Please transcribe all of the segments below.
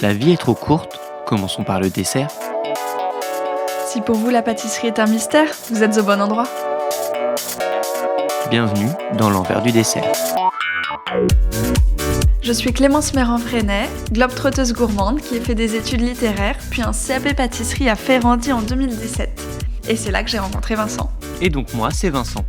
La vie est trop courte, commençons par le dessert. Si pour vous la pâtisserie est un mystère, vous êtes au bon endroit. Bienvenue dans l'envers du dessert. Je suis Clémence Méran-Freinet, globe-trotteuse gourmande qui a fait des études littéraires, puis un CAP pâtisserie à Ferrandi en 2017. Et c'est là que j'ai rencontré Vincent. Et donc moi, c'est Vincent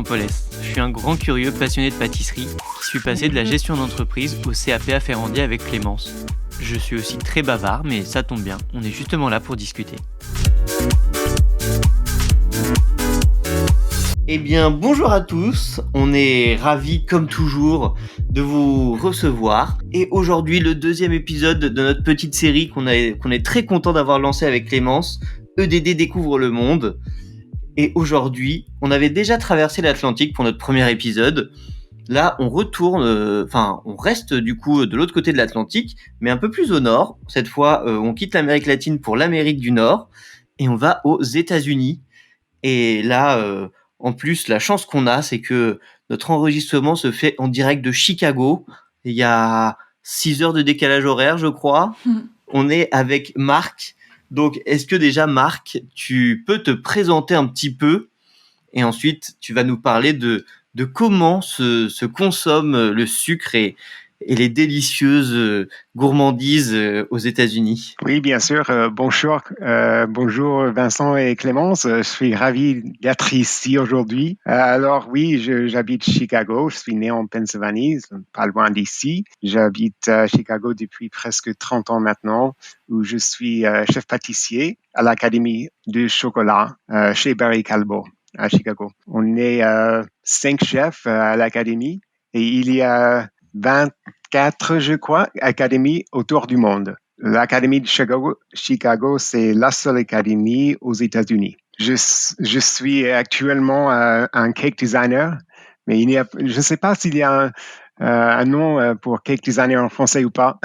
Paulès. Je suis un grand curieux passionné de pâtisserie qui suis passé de la gestion d'entreprise au CAP à Ferrandi avec Clémence. Je suis aussi très bavard, mais ça tombe bien, on est justement là pour discuter. Eh bien, bonjour à tous, on est ravis comme toujours de vous recevoir. Et aujourd'hui, le deuxième épisode de notre petite série qu'on est très content d'avoir lancé avec Clémence, EDD découvre le monde. Et aujourd'hui, on avait déjà traversé l'Atlantique pour notre premier épisode. Là, on reste du coup de l'autre côté de l'Atlantique, mais un peu plus au nord. Cette fois, on quitte l'Amérique latine pour l'Amérique du Nord et on va aux États-Unis. Et là, en plus, la chance qu'on a, c'est que notre enregistrement se fait en direct de Chicago. Il y a 6 heures de décalage horaire, je crois. On est avec Marc. Donc, est-ce que déjà, Marc, tu peux te présenter un petit peu et ensuite, tu vas nous parler de comment se consomme le sucre et les délicieuses gourmandises aux États-Unis. Oui, bien sûr. Bonjour Vincent et Clémence. Je suis ravi d'être ici aujourd'hui. Alors oui, j'habite Chicago. Je suis né en Pennsylvanie, pas loin d'ici. J'habite à Chicago depuis presque 30 ans maintenant, où je suis chef pâtissier à l'Académie du chocolat chez Barry Callebaut à Chicago. On est 5 chefs à l'Académie et il y a 24, je crois, académies autour du monde. L'Académie de Chicago, c'est la seule académie aux États-Unis. Je suis actuellement un cake designer, mais je ne sais pas s'il y a un nom pour cake designer en français ou pas.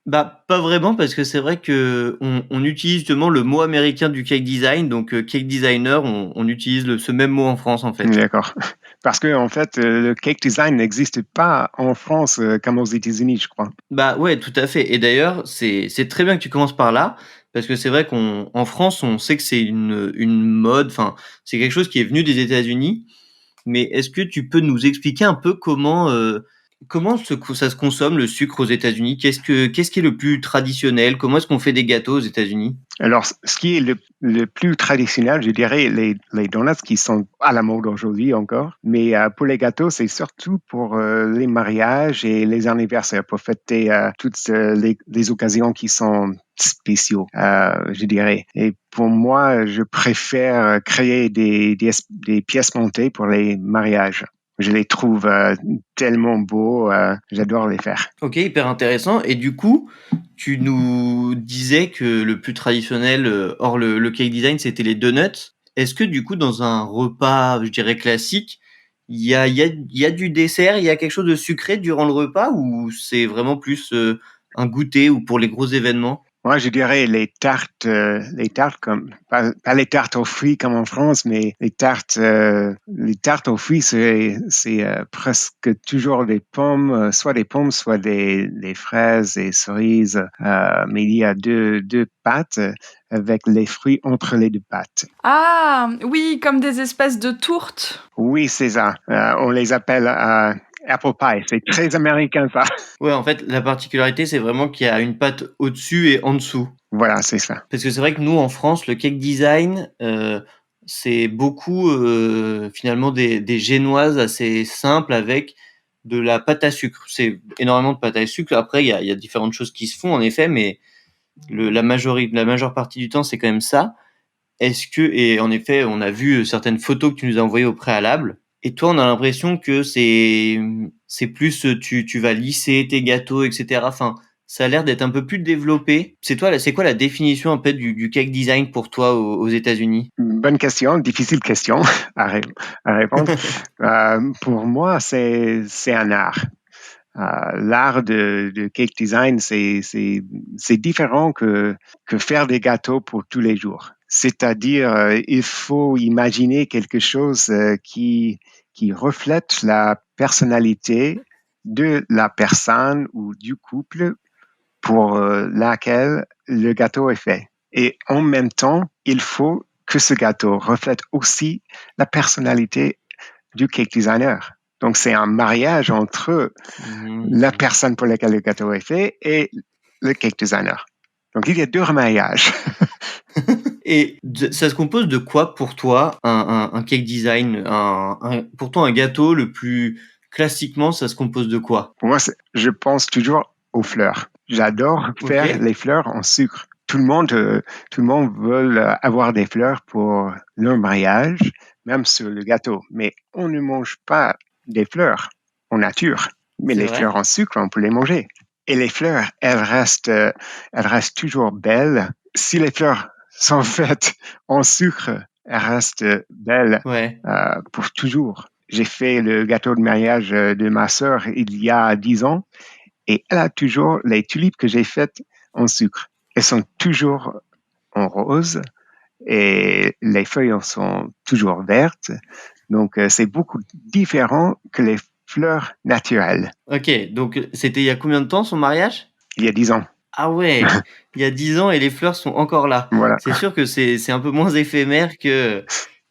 Bah, pas vraiment, parce que c'est vrai que on utilise justement le mot américain du cake design, donc cake designer, on utilise ce même mot en France en fait. D'accord. Parce que en fait, le cake design n'existe pas en France comme aux États-Unis, je crois. Bah ouais, tout à fait. Et d'ailleurs, c'est très bien que tu commences par là, parce que c'est vrai qu'en France, on sait que c'est une mode, enfin, c'est quelque chose qui est venu des États-Unis. Mais est-ce que tu peux nous expliquer un peu comment ça se consomme le sucre aux États-Unis? Qu'est-ce qui est le plus traditionnel? Comment est-ce qu'on fait des gâteaux aux États-Unis? Alors, ce qui est le plus traditionnel, je dirais, les donuts qui sont à la mode aujourd'hui encore. Mais pour les gâteaux, c'est surtout pour les mariages et les anniversaires, pour fêter toutes les occasions qui sont spéciaux, je dirais. Et pour moi, je préfère créer des pièces montées pour les mariages. Je les trouve tellement beaux, j'adore les faire. Ok, hyper intéressant. Et du coup, tu nous disais que le plus traditionnel, hors le cake design, c'était les donuts. Est-ce que du coup, dans un repas, je dirais classique, il y a du dessert, il y a quelque chose de sucré durant le repas, ou c'est vraiment plus un goûter ou pour les gros événements? Moi, je dirais les tartes comme pas les tartes aux fruits comme en France, mais les tartes aux fruits, c'est presque toujours des pommes, soit des fraises et cerises, mais il y a deux pâtes avec les fruits entre les deux pâtes. Ah, oui, comme des espèces de tourtes. Oui, c'est ça. On les appelle apple pie. C'est très américain, ça. Ouais, en fait, la particularité, c'est vraiment qu'il y a une pâte au-dessus et en dessous. Voilà, c'est ça. Parce que c'est vrai que nous, en France, le cake design, c'est beaucoup finalement des génoises assez simples avec de la pâte à sucre. C'est énormément de pâte à sucre. Après, il y a différentes choses qui se font, en effet, mais la majeure partie du temps, c'est quand même ça. Et en effet, on a vu certaines photos que tu nous as envoyées au préalable. Et toi, on a l'impression que c'est plus, tu vas lisser tes gâteaux, etc. Enfin, ça a l'air d'être un peu plus développé. C'est quoi la définition un peu du cake design pour toi aux États-Unis? Bonne question, difficile question à répondre. Pour moi, c'est un art. L'art de cake design, c'est différent que faire des gâteaux pour tous les jours. C'est-à-dire, il faut imaginer quelque chose qui reflète la personnalité de la personne ou du couple pour laquelle le gâteau est fait. Et en même temps, il faut que ce gâteau reflète aussi la personnalité du cake designer. Donc, c'est un mariage entre la personne pour laquelle le gâteau est fait et le cake designer. Donc, il y a 2 mariages. Et ça se compose de quoi pour toi, un cake design, pourtant un gâteau le plus classiquement, ça se compose de quoi? Pour moi, je pense toujours aux fleurs. J'adore faire les fleurs en sucre. Tout le monde veut avoir des fleurs pour leur mariage, même sur le gâteau. Mais on ne mange pas des fleurs en nature. Mais les fleurs en sucre, on peut les manger. Et les fleurs, elles restent toujours belles. Si les fleurs sont faites en sucre, elles restent belles pour toujours. J'ai fait le gâteau de mariage de ma sœur il y a 10 ans et elle a toujours les tulipes que j'ai faites en sucre. Elles sont toujours en rose et les feuilles sont toujours vertes. Donc, c'est beaucoup différent que les fleurs naturelles. Ok, donc c'était il y a combien de temps son mariage? Il y a 10 ans. Ah ouais, il y a 10 ans et les fleurs sont encore là. Voilà. C'est sûr que c'est un peu moins éphémère que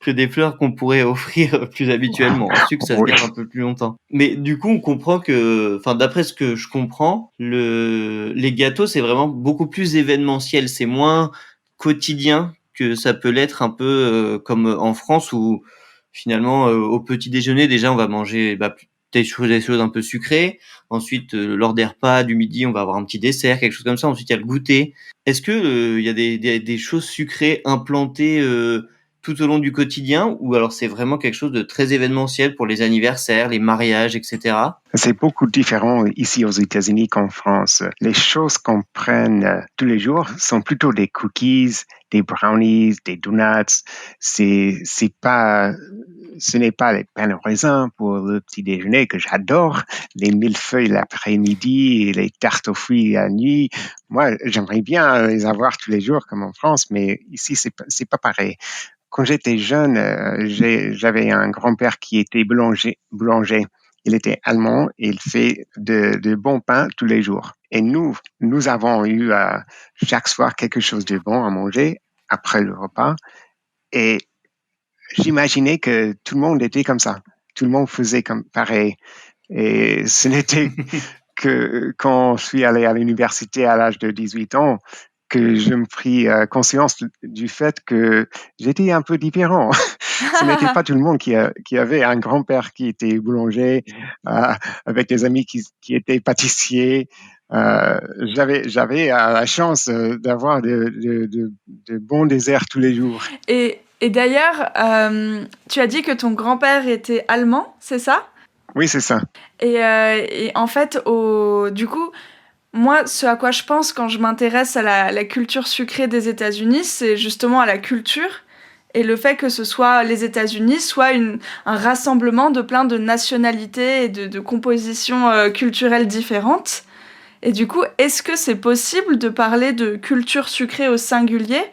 des fleurs qu'on pourrait offrir plus habituellement. En sucre, ça se garde un peu plus longtemps. Mais du coup, on comprend que, enfin, d'après ce que je comprends, les gâteaux, c'est vraiment beaucoup plus événementiel. C'est moins quotidien que ça peut l'être un peu comme en France où finalement, au petit déjeuner, déjà, on va manger des choses un peu sucrées. Ensuite, lors des repas du midi, on va avoir un petit dessert, quelque chose comme ça. Ensuite, il y a le goûter. Est-ce que il y a des choses sucrées implantées tout au long du quotidien, ou alors c'est vraiment quelque chose de très événementiel pour les anniversaires, les mariages, etc. C'est beaucoup différent ici aux États-Unis qu'en France. Les choses qu'on prenne tous les jours sont plutôt des cookies, des brownies, des donuts. Ce n'est pas les pains au raisin pour le petit déjeuner que j'adore, les millefeuilles l'après-midi et les tartes aux fruits la nuit. Moi, j'aimerais bien les avoir tous les jours comme en France, mais ici, c'est pas pareil. Quand j'étais jeune, j'avais un grand-père qui était boulanger. Il était allemand et il fait de bons pains tous les jours. Et nous avons eu chaque soir quelque chose de bon à manger après le repas. Et j'imaginais que tout le monde était comme ça. Tout le monde faisait comme pareil. Et ce n'était que quand je suis allé à l'université à l'âge de 18 ans, que je me pris conscience du fait que j'étais un peu différent. Ce n'était pas tout le monde qui avait un grand-père qui était boulanger, avec des amis qui étaient pâtissiers. J'avais la chance d'avoir de bons desserts tous les jours. Et d'ailleurs, tu as dit que ton grand-père était allemand, c'est ça? Oui, c'est ça. Et en fait, du coup, moi, ce à quoi je pense quand je m'intéresse à la culture sucrée des États-Unis, c'est justement à la culture et le fait que ce soit les États-Unis soit un rassemblement de plein de nationalités et de compositions culturelles différentes. Et du coup, est-ce que c'est possible de parler de culture sucrée au singulier,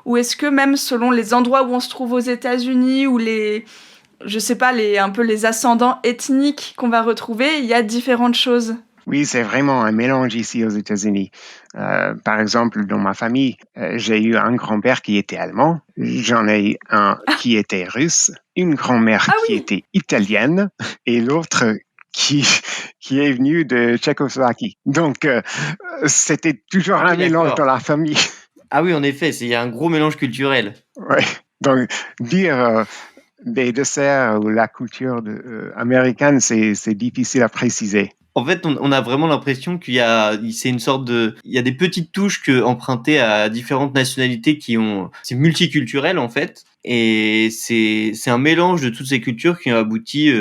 ou est-ce que même selon les endroits où on se trouve aux États-Unis ou je sais pas, un peu les ascendants ethniques qu'on va retrouver, il y a différentes choses? Oui, c'est vraiment un mélange ici aux États-Unis. Par exemple, dans ma famille, j'ai eu un grand-père qui était allemand, j'en ai eu un qui était russe, une grand-mère qui était italienne et l'autre qui est venue de Tchécoslovaquie. Donc, c'était toujours un mélange dans la famille. Ah oui, en effet, il y a un gros mélange culturel. Oui, donc dire des desserts ou la culture américaine, c'est difficile à préciser. En fait, on a vraiment l'impression il y a des petites touches empruntées à différentes nationalités c'est multiculturel en fait, et c'est un mélange de toutes ces cultures qui ont abouti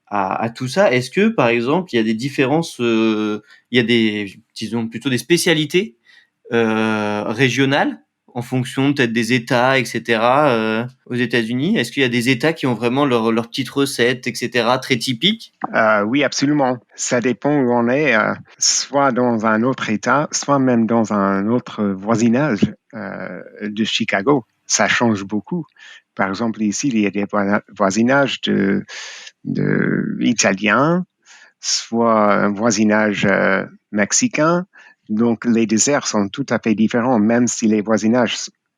à tout ça. Est-ce que, par exemple, il y a des différences, il y a disons plutôt des spécialités régionales en fonction peut-être des États, etc. Aux États-Unis? Est-ce qu'il y a des États qui ont vraiment leur petite recette, etc., très typique? Oui, absolument. Ça dépend où on est, soit dans un autre État, soit même dans un autre voisinage de Chicago. Ça change beaucoup. Par exemple, ici, il y a des voisinages de italiens, soit un voisinage mexicain, Donc, les desserts sont tout à fait différents, même si les voisinages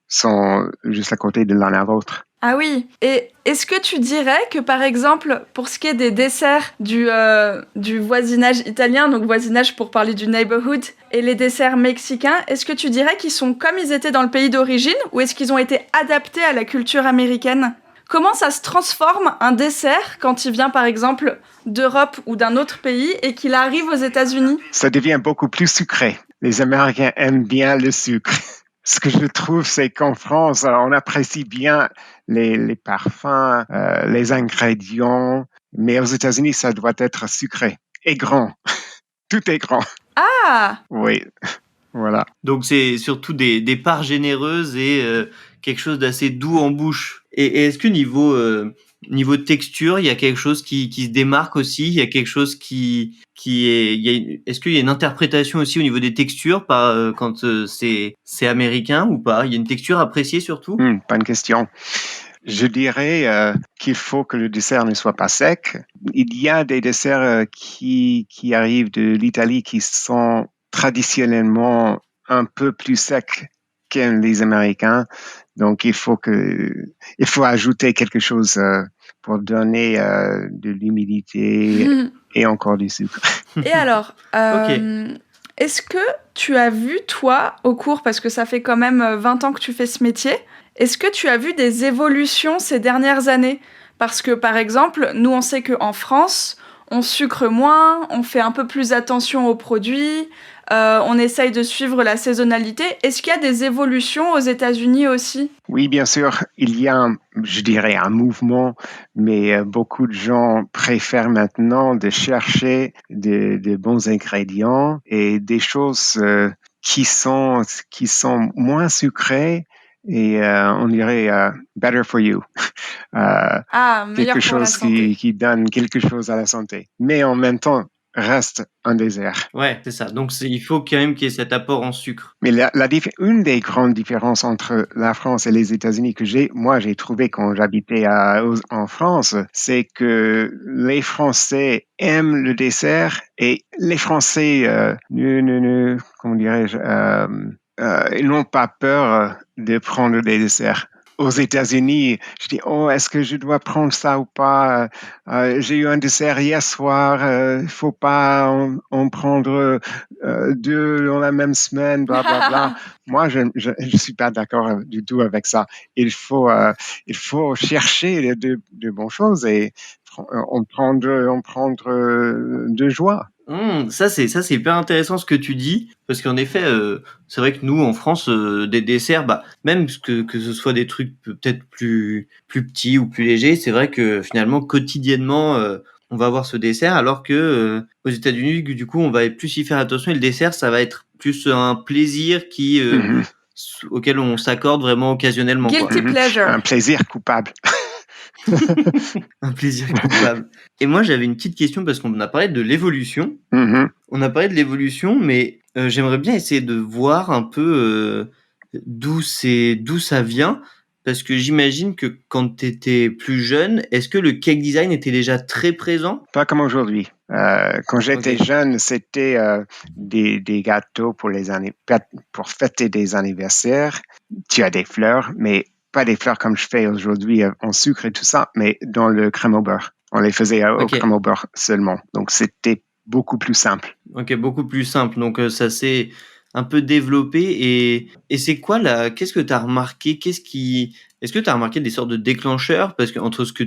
sont juste à côté de l'un à l'autre. Ah oui, et est-ce que tu dirais que par exemple, pour ce qui est des desserts du voisinage italien, donc voisinage pour parler du neighborhood, et les desserts mexicains, est-ce que tu dirais qu'ils sont comme ils étaient dans le pays d'origine, ou est-ce qu'ils ont été adaptés à la culture américaine ? Comment ça se transforme un dessert quand il vient par exemple d'Europe ou d'un autre pays et qu'il arrive aux États-Unis ? Ça devient beaucoup plus sucré. Les Américains aiment bien le sucre. Ce que je trouve, c'est qu'en France, on apprécie bien les parfums, les ingrédients, mais aux États-Unis, ça doit être sucré et grand. Tout est grand. Ah ! Oui, voilà. Donc c'est surtout des parts généreuses et quelque chose d'assez doux en bouche. Et est-ce que niveau texture, il y a quelque chose qui se démarque aussi? Il y a quelque chose qui est... est-ce qu'il y a une interprétation aussi au niveau des textures quand c'est américain ou pas? Il y a une texture appréciée surtout? Bonne question. Je dirais qu'il faut que le dessert ne soit pas sec. Il y a des desserts qui arrivent de l'Italie qui sont traditionnellement un peu plus secs que les Américains. Donc, il faut ajouter quelque chose pour donner de l'humidité et encore du sucre. Et alors, Ok. est-ce que tu as vu, toi, au cours, parce que ça fait quand même 20 ans que tu fais ce métier, est-ce que tu as vu des évolutions ces dernières années ? Parce que, par exemple, nous, on sait qu'en France, on sucre moins, on fait un peu plus attention aux produits, on essaye de suivre la saisonnalité. Est-ce qu'il y a des évolutions aux États-Unis aussi ? Oui, bien sûr, il y a, je dirais, un mouvement, mais beaucoup de gens préfèrent maintenant de chercher de bons ingrédients et des choses qui sont moins sucrées et on dirait better for you. Meilleur Quelque pour la chose santé. qui donne quelque chose à la santé. Mais en même temps, reste un dessert. Ouais, c'est ça. Donc il faut quand même qu'il y ait cet apport en sucre. Mais une des grandes différences entre la France et les États-Unis que j'ai trouvé quand j'habitais en France, c'est que les Français aiment le dessert et les Français, comment dirais-je, ils n'ont pas peur de prendre des desserts. Aux États-Unis, je dis, est-ce que je dois prendre ça ou pas? J'ai eu un dessert hier soir, il faut pas en prendre 2 dans la même semaine, bla bla bla. Moi, je suis pas d'accord du tout avec ça. Il faut chercher de bonnes choses et en prendre de joie. Ça c'est hyper intéressant ce que tu dis parce qu'en effet c'est vrai que nous en France des desserts même que ce soit des trucs peut-être plus petits ou plus légers, c'est vrai que finalement quotidiennement on va avoir ce dessert alors que aux États-Unis du coup on va plus y faire attention et le dessert ça va être plus un plaisir auquel on s'accorde vraiment occasionnellement quoi. Guilty pleasure. Un plaisir coupable. Un plaisir coupable. Et moi, j'avais une petite question parce qu'on a parlé de l'évolution. On a parlé de l'évolution, mais j'aimerais bien essayer de voir un peu d'où ça vient. Parce que j'imagine que quand tu étais plus jeune, est-ce que le cake design était déjà très présent? Pas comme aujourd'hui. Quand j'étais jeune, c'était des gâteaux pour fêter des anniversaires. Tu as des fleurs, mais pas des fleurs comme je fais aujourd'hui en sucre et tout ça, mais dans le crème au beurre. On les faisait au crème au beurre seulement. Donc, c'était beaucoup plus simple. Ok, beaucoup plus simple. Donc, ça s'est un peu développé. Et c'est quoi qu'est-ce que tu as remarqué? Est-ce que tu as remarqué des sortes de déclencheurs? Parce que entre ce que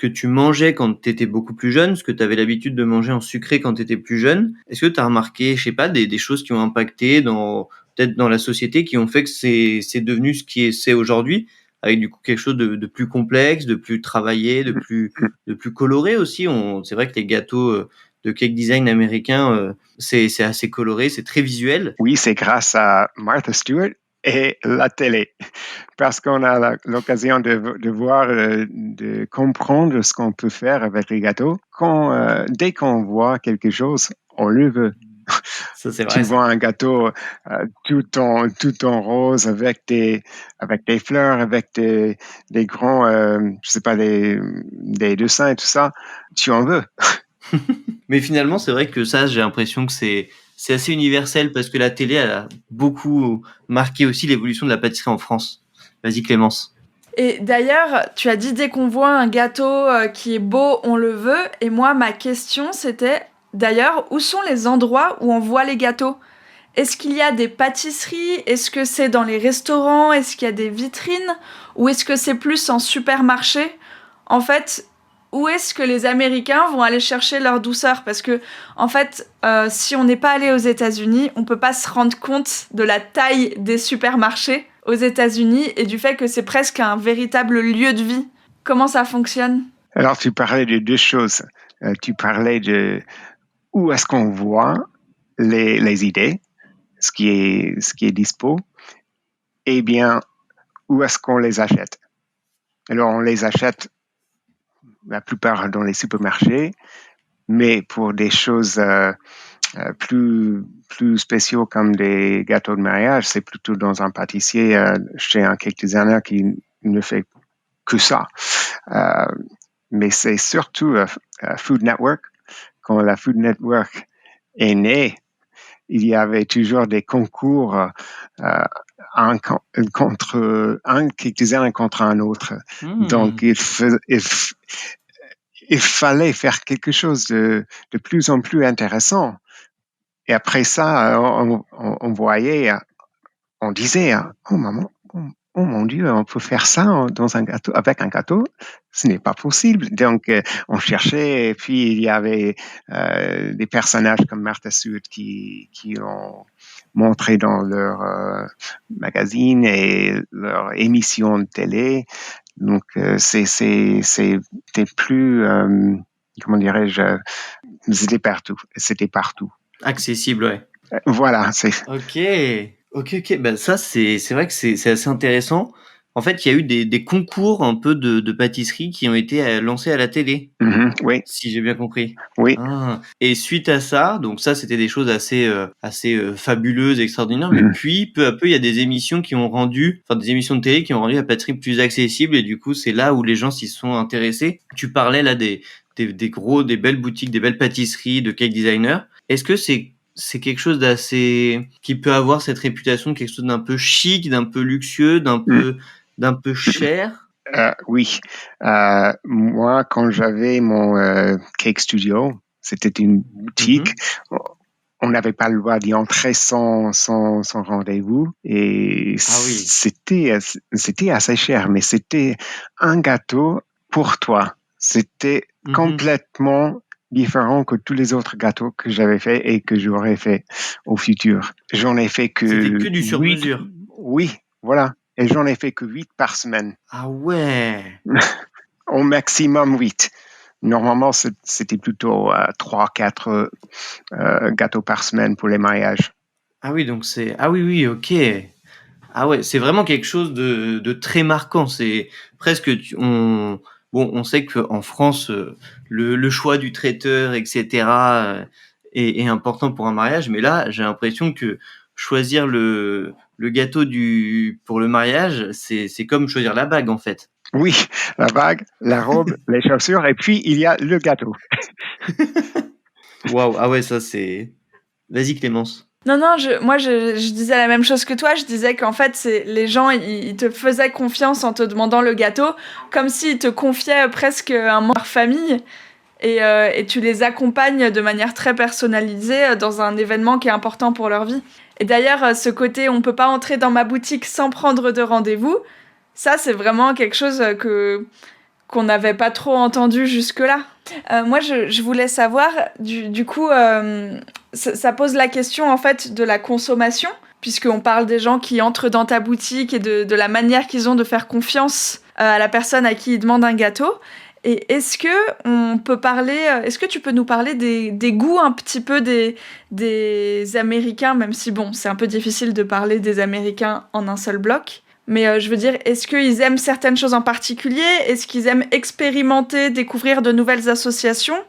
tu mangeais quand tu étais beaucoup plus jeune, ce que tu avais l'habitude de manger en sucré quand tu étais plus jeune, est-ce que tu as remarqué, je sais pas, des choses qui ont impacté peut-être dans la société, qui ont fait que c'est devenu ce qui c'est aujourd'hui, avec du coup quelque chose de plus complexe, de plus travaillé, de plus coloré aussi. C'est vrai que les gâteaux de cake design américain, c'est assez coloré, c'est très visuel. Oui, c'est grâce à Martha Stewart et la télé, parce qu'on a l'occasion de voir, de comprendre ce qu'on peut faire avec les gâteaux. Dès qu'on voit quelque chose, on le veut. Ça, c'est vrai. Tu vois un gâteau tout en rose avec des fleurs, avec des grands, je sais pas, des dessins et tout ça, tu en veux. Mais finalement, c'est vrai que ça, j'ai l'impression que c'est c'est assez universel parce que la télé elle a beaucoup marqué aussi l'évolution de la pâtisserie en France. Vas-y Clémence. Et d'ailleurs, tu as dit dès qu'on voit un gâteau qui est beau, on le veut. Et moi, ma question, c'était d'ailleurs, où sont les endroits où on voit les gâteaux? Est-ce qu'il y a des pâtisseries? Est-ce que c'est dans les restaurants? Est-ce qu'il y a des vitrines? Ou est-ce que c'est plus en supermarché? En fait, où est-ce que les Américains vont aller chercher leur douceur? Parce que, en fait, si on n'est pas allé aux États-Unis, on peut pas se rendre compte de la taille des supermarchés aux États-Unis et du fait que c'est presque un véritable lieu de vie. Comment ça fonctionne? Alors, tu parlais de deux choses. Tu parlais de où est-ce qu'on voit les idées, ce qui est dispo, et bien, où est-ce qu'on les achète? Alors, on les achète la plupart dans les supermarchés, mais pour des choses plus spéciaux comme des gâteaux de mariage, c'est plutôt dans un pâtissier chez un cake designer qui ne fait que ça. Mais c'est surtout Food Network. Quand la Food Network est née, il y avait toujours des concours contre un cake designer contre un autre. Donc, il fallait faire quelque chose de plus en plus intéressant. Et après ça, on voyait, on disait, oh maman, oh mon Dieu, on peut faire ça dans un gâteau, avec un gâteau? Ce n'est pas possible. Donc, on cherchait, et puis il y avait des personnages comme Martha Stewart qui ont montré dans leur magazine et leur émission de télé. Donc, c'était plus, comment dirais-je, c'était partout. Accessible, ouais. Voilà, c'est. Ok. Ben ça, c'est vrai que c'est assez intéressant. En fait, il y a eu des concours un peu de pâtisserie qui ont été lancés à la télé. Oui. Si j'ai bien compris. Oui. Ah. Et suite à ça, donc ça, c'était des choses assez fabuleuses, extraordinaires. Mais puis, peu à peu, il y a des émissions des émissions de télé qui ont rendu la pâtisserie plus accessible. Et du coup, c'est là où les gens s'y sont intéressés. Tu parlais là des belles boutiques, des belles pâtisseries de cake designer. Est-ce que c'est quelque chose d'assez qui peut avoir cette réputation de quelque chose d'un peu chic, d'un peu luxueux, d'un peu cher? Oui. Moi, quand j'avais mon cake studio, c'était une boutique. On n'avait pas le droit d'y entrer sans rendez-vous. Et c'était assez cher, mais c'était un gâteau pour toi. C'était complètement différent que tous les autres gâteaux que j'avais fait et que j'aurais fait au futur. J'en ai fait que... C'était que du sur-mesure. Oui, voilà. Et j'en ai fait que 8 par semaine. Ah ouais. Au maximum 8. Normalement, c'était plutôt 3-4 gâteaux par semaine pour les mariages. Ah oui, donc c'est... Ah oui, ok. Ah ouais, c'est vraiment quelque chose de très marquant. C'est presque... on sait qu'en France, le choix du traiteur, etc., est important pour un mariage. Mais là, j'ai l'impression que choisir le gâteau pour le mariage, c'est comme choisir la bague, en fait. Oui, la bague, la robe, les chaussures, et puis il y a le gâteau. Waouh, ah ouais, ça c'est... Vas-y Clémence. Non, moi je disais la même chose que toi. Je disais qu'en fait, les gens, ils te faisaient confiance en te demandant le gâteau, comme s'ils te confiaient presque un membre de leur famille. Et tu les accompagnes de manière très personnalisée dans un événement qui est important pour leur vie. Et d'ailleurs, ce côté, on peut pas entrer dans ma boutique sans prendre de rendez-vous, ça, c'est vraiment quelque chose qu'on n'avait pas trop entendu jusque-là. Moi, je voulais savoir, du coup, ça pose la question, en fait, de la consommation, puisqu'on parle des gens qui entrent dans ta boutique et de la manière qu'ils ont de faire confiance à la personne à qui ils demandent un gâteau. Et est-ce que tu peux nous parler des goûts un petit peu des Américains, même si, bon, c'est un peu difficile de parler des Américains en un seul bloc. Mais je veux dire, est-ce qu'ils aiment certaines choses en particulier? Est-ce qu'ils aiment expérimenter, découvrir de nouvelles associations?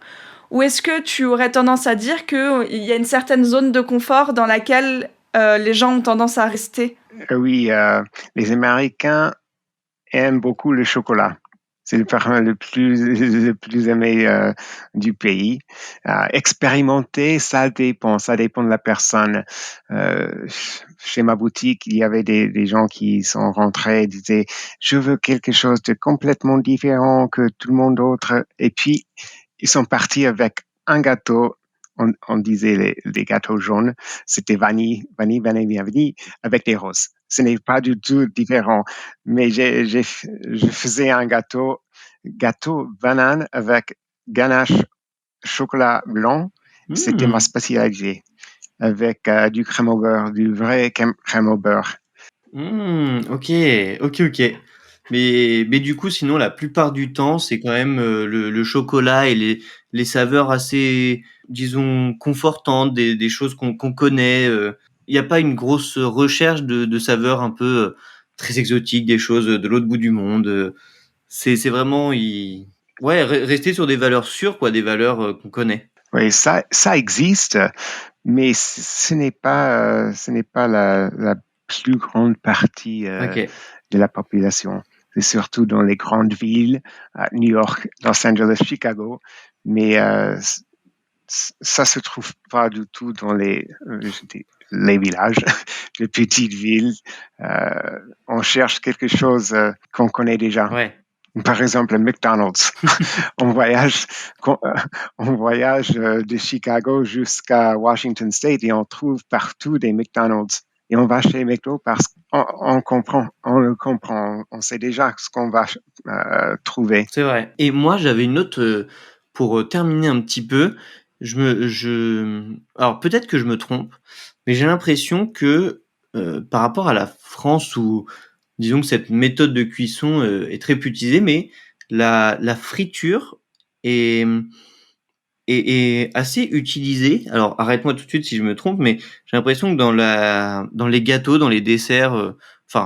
Ou est-ce que tu aurais tendance à dire qu'il y a une certaine zone de confort dans laquelle les gens ont tendance à rester? Oui, les Américains aiment beaucoup le chocolat. C'est le parfum le plus aimé du pays. Expérimenter, ça dépend de la personne. Chez ma boutique, il y avait des gens qui sont rentrés et disaient « Je veux quelque chose de complètement différent que tout le monde d'autre. » Et puis, ils sont partis avec un gâteau. On disait les gâteaux jaunes. C'était vanille, avec des roses. Ce n'est pas du tout différent. Mais je faisais un gâteau banane avec ganache chocolat blanc. C'était ma spécialité. Avec du crème au beurre, du vrai crème au beurre. Ok. Mais du coup, sinon, la plupart du temps, c'est quand même le chocolat et les saveurs assez, disons, confortantes, des choses qu'on connaît. Il n'y a pas une grosse recherche de saveurs un peu très exotiques, des choses de l'autre bout du monde. C'est vraiment rester sur des valeurs sûres, quoi, des valeurs qu'on connaît. Oui, ça existe, mais ce n'est pas la plus grande partie de la population. C'est surtout dans les grandes villes, New York, Los Angeles, Chicago, mais ça se trouve pas du tout dans les villages, les petites villes. On cherche quelque chose qu'on connaît déjà. Ouais. Par exemple, McDonald's. on voyage de Chicago jusqu'à Washington State et on trouve partout des McDonald's. Et on va chez McDo parce qu'on le comprend, on sait déjà ce qu'on va trouver. C'est vrai. Et moi, j'avais une autre, pour terminer un petit peu, alors peut-être que je me trompe, mais j'ai l'impression que par rapport à la France où, disons que cette méthode de cuisson est très peu utilisée, mais la friture est assez utilisée. Alors arrête-moi tout de suite si je me trompe, mais j'ai l'impression que dans les gâteaux, dans les desserts,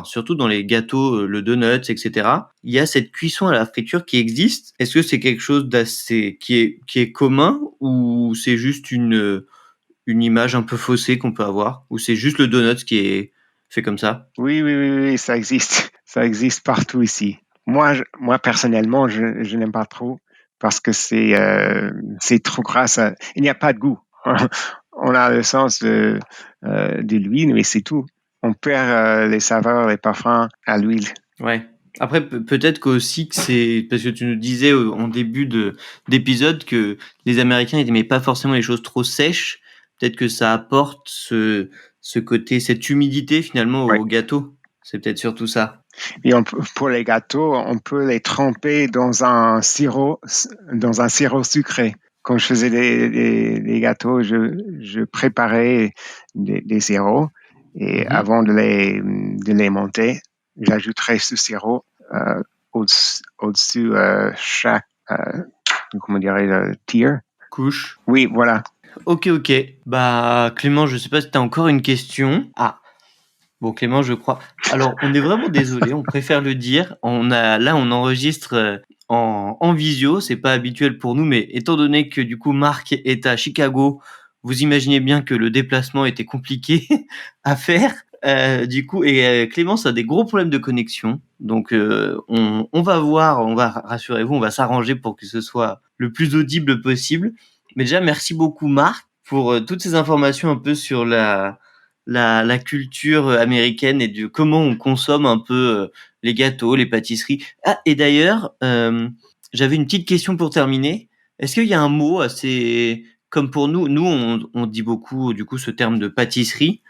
surtout dans les gâteaux, le donuts, etc., il y a cette cuisson à la friture qui existe. Est-ce que c'est quelque chose d'assez qui est commun ou c'est juste une image un peu faussée qu'on peut avoir, ou c'est juste le donut qui est fait comme ça? Oui, ça existe. Ça existe partout ici. Moi personnellement, je n'aime pas trop parce que c'est trop gras. Il n'y a pas de goût. On a le sens de l'huile, mais c'est tout. On perd les saveurs, les parfums à l'huile. Ouais. Après, peut-être qu'aussi que c'est parce que tu nous disais en début d'épisode que les Américains n'aimaient pas forcément les choses trop sèches. Peut-être que ça apporte ce côté, cette humidité finalement au gâteau. C'est peut-être surtout ça. Et pour les gâteaux, on peut les tremper dans un sirop sucré. Quand je faisais des gâteaux, je préparais des sirops et avant de les monter, j'ajouterais ce sirop au-dessus chaque tier. Couche. Oui, voilà. Ok. Bah Clément, je sais pas si tu as encore une question. Ah. Bon Clément, je crois. Alors, on est vraiment désolé, on préfère le dire. On enregistre en visio, c'est pas habituel pour nous, mais étant donné que du coup Marc est à Chicago, vous imaginez bien que le déplacement était compliqué à faire. Du coup, et Clémence a des gros problèmes de connexion. Donc, on va rassurez-vous, on va s'arranger pour que ce soit le plus audible possible. Mais déjà, merci beaucoup Marc pour toutes ces informations un peu sur la culture américaine et de comment on consomme un peu les gâteaux, les pâtisseries. Ah, et d'ailleurs, j'avais une petite question pour terminer. Est-ce qu'il y a un mot assez, comme pour nous, on dit beaucoup du coup ce terme de pâtisserie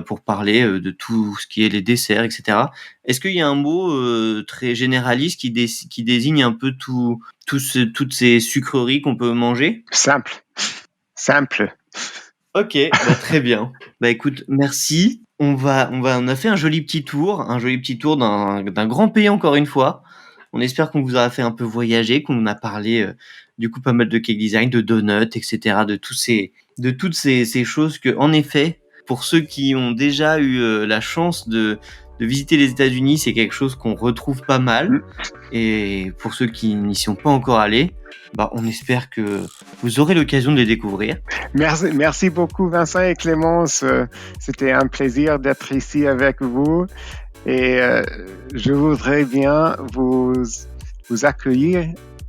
pour parler de tout ce qui est les desserts, etc. Est-ce qu'il y a un mot très généraliste qui désigne un peu toutes ces sucreries qu'on peut manger? Simple. Ok, très bien. Écoute, merci. On a fait un joli petit tour d'un grand pays encore une fois. On espère qu'on vous aura fait un peu voyager, qu'on a parlé du coup pas mal de cake design, de donuts, etc. De toutes ces choses que, en effet, pour ceux qui ont déjà eu la chance de visiter les États-Unis, c'est quelque chose qu'on retrouve pas mal. Et pour ceux qui n'y sont pas encore allés, on espère que vous aurez l'occasion de les découvrir. Merci beaucoup Vincent et Clémence. C'était un plaisir d'être ici avec vous. Et je voudrais bien vous vous accueillir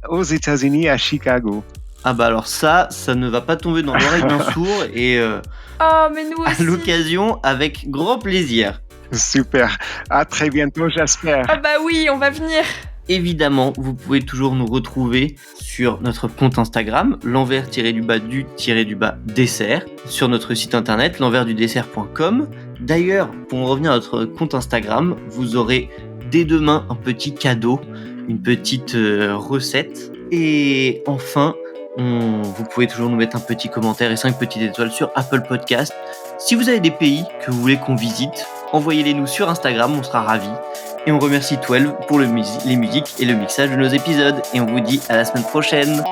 aux États-Unis, à Chicago. Ah bah alors ça ne va pas tomber dans l'oreille d'un sourd et Oh, mais nous à aussi. l'occasion, avec grand plaisir. Super. À très bientôt, j'espère. Ah bah oui, on va venir. Évidemment, vous pouvez toujours nous retrouver sur notre compte Instagram, l'envers-du-dessert, sur notre site internet, l'enversdudessert.com. D'ailleurs, pour en revenir à notre compte Instagram, vous aurez dès demain un petit cadeau, une petite recette. Et enfin, vous pouvez toujours nous mettre un petit commentaire et 5 petites étoiles sur Apple Podcast. Si vous avez des pays que vous voulez qu'on visite, envoyez-les nous sur Instagram, on sera ravis. Et on remercie 12 pour les musiques et le mixage de nos épisodes. Et on vous dit à la semaine prochaine.